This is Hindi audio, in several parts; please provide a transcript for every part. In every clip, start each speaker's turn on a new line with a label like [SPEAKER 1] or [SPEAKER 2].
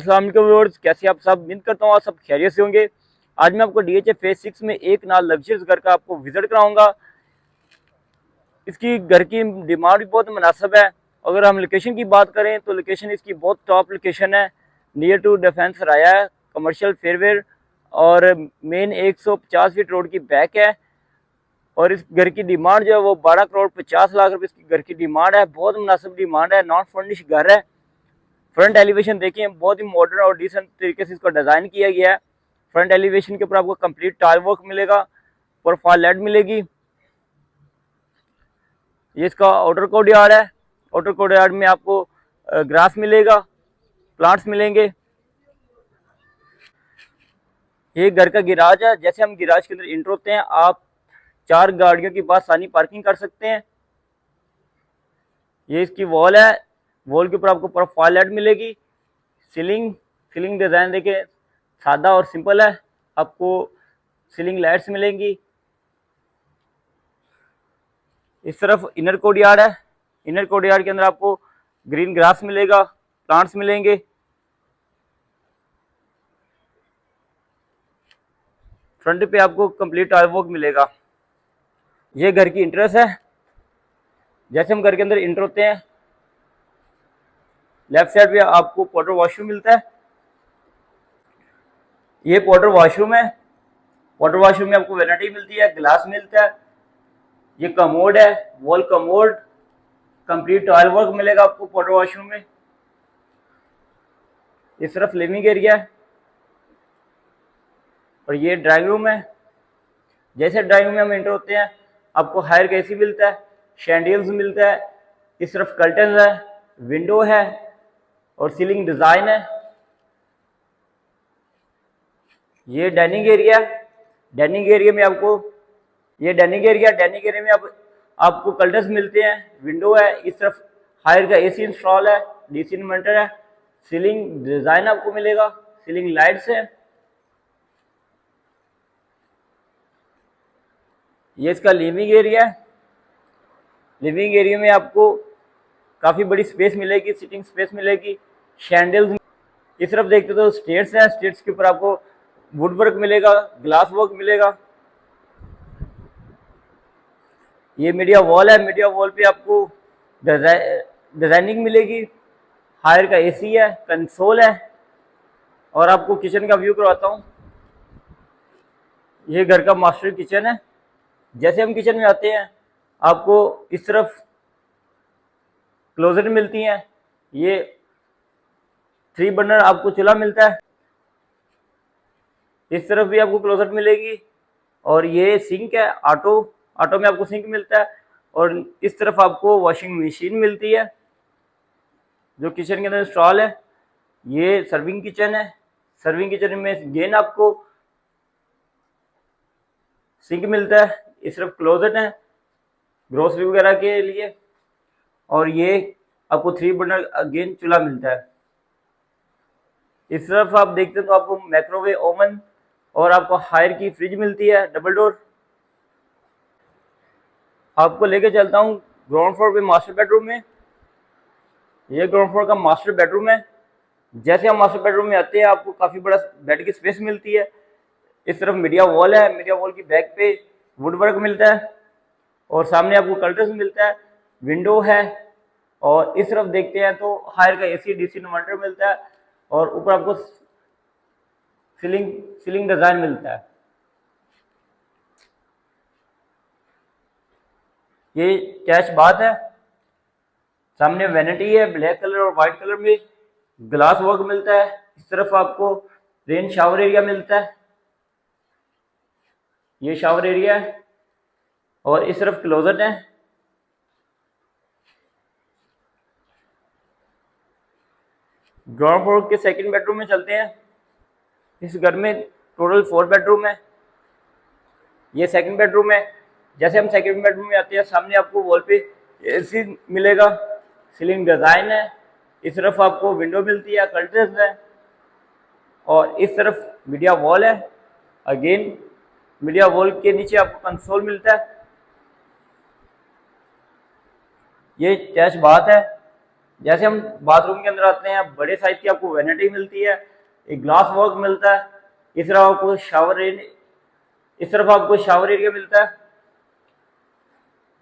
[SPEAKER 1] अस्सलाम वालेकुम व्यूअर्स, कैसे आप सब? उम्मीद करता हूँ आप सब खैरियत से होंगे। आज मैं आपको डीएचए फेज 6 में एक नाल लग्जरियस घर का आपको विजिट कराऊंगा। इसकी घर की डिमांड भी बहुत मुनासिब है। अगर हम लोकेशन की बात करें तो लोकेशन इसकी बहुत टॉप लोकेशन है। नियर टू डिफेंस सराया है, कमर्शियल फेयरवेयर और मेन 150 फीट रोड की बैक है। और इस घर की डिमांड जो है वो 12 करोड़ 50 लाख रुपए इसकी घर की डिमांड है। बहुत मुनासिब डिमांड है, नॉन फर्निश घर है। फ्रंट एलिवेशन देखें, बहुत ही मॉडर्न और डिसेंट तरीके से इसको डिज़ाइन किया गया है। फ्रंट एलिवेशन के ऊपर आपको कंप्लीट टाइल वर्क मिलेगा, प्रोफाइल लाइट मिलेगी। ये इसका आउटर कोर्टयार्ड है। आउटर कोर्टयार्ड में आपको ग्रास मिलेगा, प्लांट्स मिलेंगे। ये घर का गिराज है। जैसे हम गिराज के अंदर इंटर होते हैं, आप 4 गाड़ियों की बासानी पार्किंग कर सकते हैं। ये इसकी वॉल है। वॉल के ऊपर आपको प्रोफाइल लाइट मिलेगी। सीलिंग डिज़ाइन देखिए, सादा और सिंपल है। आपको सीलिंग लाइट्स मिलेंगी। इस तरफ इनर कोर्टयार्ड है। इनर कोर्टयार्ड के अंदर आपको ग्रीन ग्रास मिलेगा, प्लांट्स मिलेंगे। फ्रंट पे आपको कंप्लीट टाइल वर्क मिलेगा। ये घर की इंट्रेंस है। जैसे हम घर के अंदर इंटर होते हैं, लेफ्ट साइड पे आपको पाउडर वॉशरूम मिलता है। ये पाउडर वॉशरूम है। पाउडर वॉशरूम में आपको वैनिटी मिलती है, ग्लास मिलता है। ये कमोड है, wall commode, complete tile work मिलेगा आपको पाउडर वॉशरूम में। इस तरफ लिविंग एरिया है और ये ड्राइंग रूम है। जैसे ड्राइंग रूम में हम एंटर होते हैं, आपको हायर का एसी मिलता है, शैंडिल्स मिलता है। इस तरफ कर्टन है, विंडो है और सीलिंग डिजाइन है। ये डाइनिंग एरिया। डाइनिंग एरिया में आपको डाइनिंग एरिया में आपको कर्टन्स मिलते हैं, विंडो है। इस तरफ हायर का एसी इंस्टॉल है, डीसी इन्वर्टर है। सीलिंग डिजाइन आपको मिलेगा, सीलिंग लाइट्स है। ये इसका लिविंग एरिया है। लिविंग एरिया में आपको काफी बड़ी स्पेस मिलेगी, सिटिंग स्पेस मिलेगी, शैंडल्स। इस तरफ देखते तो स्टेयर्स हैं। स्टेयर्स के ऊपर आपको वुड वर्क मिलेगा, ग्लास वर्क मिलेगा। ये मीडिया वॉल है। मीडिया वॉल पे आपको डिजाइनिंग मिलेगी। हायर का एसी है, कंसोल है। और आपको किचन का व्यू करवाता हूँ। ये घर का मास्टर किचन है। जैसे हम किचन में आते हैं, आपको इस तरफ क्लोजेट मिलती हैं। ये 3 बर्नर आपको चूल्हा मिलता है। इस तरफ भी आपको क्लोजेट मिलेगी। और ये सिंक है, ऑटो में आपको सिंक मिलता है। और इस तरफ आपको वॉशिंग मशीन मिलती है जो किचन के अंदर इंस्टॉल है। ये सर्विंग किचन है। सर्विंग किचन में गेन आपको सिंक मिलता है। इस तरफ क्लोजेट है ग्रोसरी वगैरह के लिए। और ये आपको 3 बर्नर अगेन चूल्हा मिलता है। इस तरफ आप देखते हैं तो आपको माइक्रोवेव ओवन और आपको हायर की फ्रिज मिलती है, डबल डोर। आपको लेके चलता हूँ ग्राउंड फ्लोर पे मास्टर बेडरूम में। ये ग्राउंड फ्लोर का मास्टर बेडरूम है। जैसे हम मास्टर बेडरूम में आते हैं, आपको काफी बड़ा बेड की स्पेस मिलती है। इस तरफ मीडिया वॉल है। मीडिया वॉल की बैक पे वुड वर्क मिलता है और सामने आपको कर्टन्स मिलता है, विंडो है। और इस तरफ देखते हैं तो हायर का एसी, डीसी इन्वर्टर मिलता है। और ऊपर आपको सीलिंग डिजाइन मिलता है। ये कैश बात है। सामने वैनिटी है, ब्लैक कलर और व्हाइट कलर में ग्लास वर्क मिलता है। इस तरफ आपको रेन शावर एरिया मिलता है। ये शावर एरिया है और इस तरफ क्लोजेट है। ग्राउंड फ्लोर के सेकंड बेडरूम में चलते हैं। इस घर में टोटल 4 बेडरूम है। ये सेकंड बेडरूम है। जैसे हम सेकंड बेडरूम में आते हैं, सामने आपको वॉल पे एसी मिलेगा, सीलिंग डिजाइन है। इस तरफ आपको विंडो मिलती है, कर्टन्स है। और इस तरफ मीडिया वॉल है। अगेन मीडिया वॉल के नीचे आपको कंसोल मिलता है। ये कैश बात है। जैसे हम बाथरूम के अंदर आते हैं, बड़े साइज की आपको वैनिटी मिलती है, एक ग्लास वर्क मिलता है, इस तरफ आपको शावर इस तरफ आपको शावर एरिया मिलता है,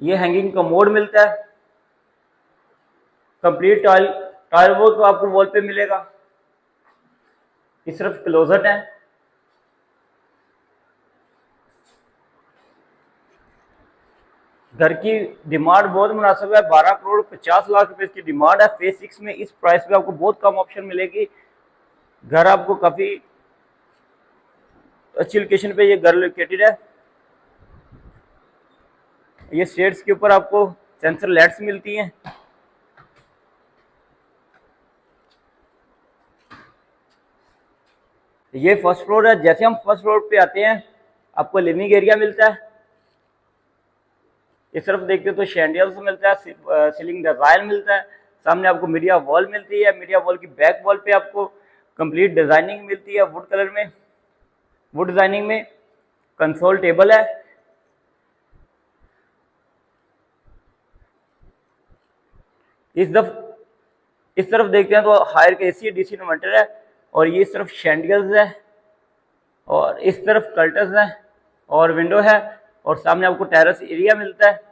[SPEAKER 1] ये हैंगिंग कमोड मिलता है, कंप्लीट टाइल टाइल वर्क आपको वॉल पे मिलेगा, इस तरफ क्लोजेट है। घर की डिमांड बहुत मुनासिब है, 12 करोड़ 50 लाख रुपए की डिमांड है। फेज 6 में इस प्राइस पे आपको बहुत कम ऑप्शन मिलेगी। घर आपको काफी अच्छी लोकेशन पे ये घर लोकेटेड है। ये स्टेयर्स के ऊपर आपको सेंसर लाइट्स मिलती हैं। ये फर्स्ट फ्लोर है। जैसे हम फर्स्ट फ्लोर पे आते हैं, आपको लिविंग एरिया मिलता है। इस तरफ देखते हो तो शैंडियल्स मिलता है, सीलिंग डिजाइन मिलता है, सामने आपको मीडिया वॉल मिलती है। मीडिया वॉल की बैक वॉल पे आपको कंप्लीट डिजाइनिंग मिलती है वुड कलर में, वुड डिजाइनिंग में। कंसोल टेबल है। इस तरफ देखते हैं तो हायर का एसी डीसी इन्वर्टर है, और ये इस तरफ शैंडियल्स है, और इस तरफ कर्टन्स है और विंडो है, और सामने आपको टेरेस एरिया मिलता है।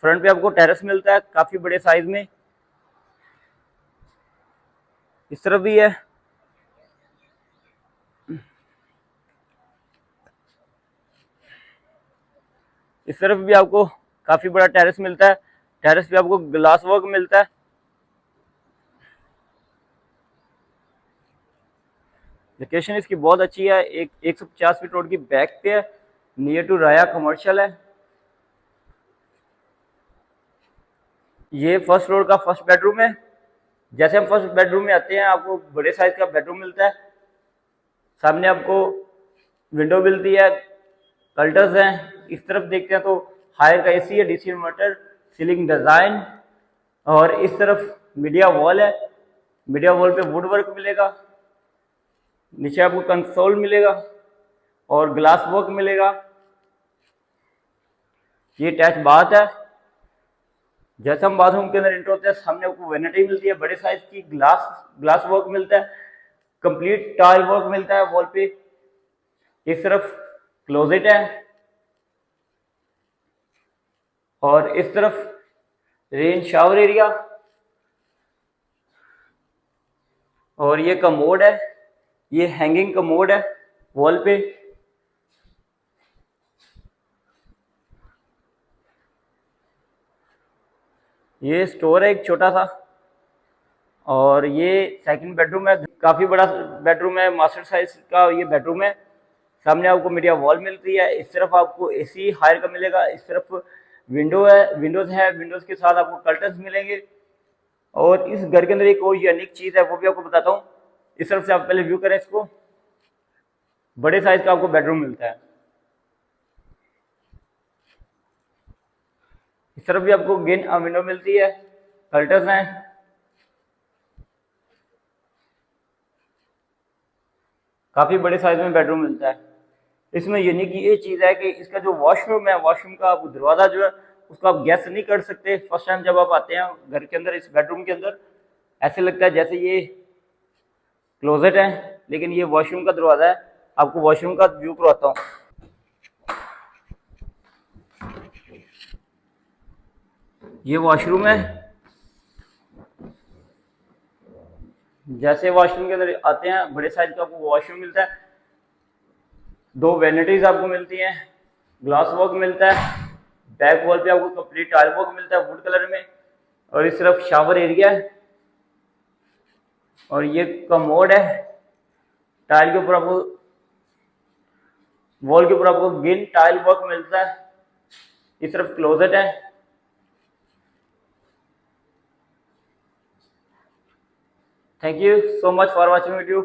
[SPEAKER 1] फ्रंट पे आपको टेरेस मिलता है काफी बड़े साइज में। इस तरफ भी है। इस तरफ भी आपको काफी बड़ा टेरेस मिलता है। टेरेस पे आपको ग्लास वर्क मिलता है। लोकेशन इसकी बहुत अच्छी है। 150 फीट रोड की बैक पे है, नियर टू राया कमर्शियल है। ये फर्स्ट फ्लोर का फर्स्ट बेडरूम है। जैसे हम फर्स्ट बेडरूम में आते हैं, आपको बड़े साइज का बेडरूम मिलता है। सामने आपको विंडो मिलती है, कर्टन्स हैं। इस तरफ देखते हैं तो हायर का एसी है, डीसी इन्वर्टर, सीलिंग डिजाइन, और इस तरफ मीडिया वॉल है। मीडिया वॉल पे वुड वर्क मिलेगा। नीचे आपको कंसोल मिलेगा और ग्लास वर्क मिलेगा। ये अटैच बाथ है। जैसे हम बाथरूम के अंदर एंटर होते हैं, सामने आपको वैनिटी मिलती है, बड़े साइज की ग्लास वर्क मिलता है, कंप्लीट टाइल वर्क मिलता है वॉल पे। इस तरफ क्लोजेट है, और इस तरफ रेन शावर एरिया, और ये कमोड है। ये हैंगिंग कमोड है वॉल पे। ये स्टोर है एक छोटा सा, और ये सेकंड बेडरूम है। काफी बड़ा बेडरूम है, मास्टर साइज का ये बेडरूम है। सामने आपको मीडिया वॉल मिलती है। इस तरफ आपको एसी हायर का मिलेगा। इस तरफ विंडोज है, विंडोज के साथ आपको कर्टन्स मिलेंगे। और इस घर के अंदर एक और यूनिक चीज है, वो भी आपको बताता हूँ। इस तरफ से आप पहले व्यू करें इसको। बड़े साइज का आपको बेडरूम मिलता है। इस तरफ भी आपको गेन विंडो मिलती है, कर्टन्स हैं। काफी बड़े साइज में बेडरूम मिलता है। इसमें यूनिक ये चीज है कि इसका जो वॉशरूम है, वॉशरूम का दरवाजा जो है, उसको आप गैस नहीं कर सकते। फर्स्ट टाइम जब आप आते हैं घर के अंदर, इस बेडरूम के अंदर, ऐसे लगता है जैसे ये क्लोजेट है, लेकिन ये वॉशरूम का दरवाजा है। आपको वॉशरूम का व्यू करवाता हूँ। ये वॉशरूम है। जैसे वॉशरूम के अंदर आते हैं, बड़े साइज का आपको वॉशरूम मिलता है। 2 वैनिटीज आपको मिलती हैं, ग्लास वर्क मिलता है। बैक वॉल पे आपको कंप्लीट टाइल वर्क मिलता है वुड कलर में, और इस तरफ शावर एरिया है, और ये कमोड है। टाइल के ऊपर आपको, वॉल के ऊपर आपको गिन टाइल वर्क मिलता है। इस तरफ क्लोजेट है। Thank you so much for watching video.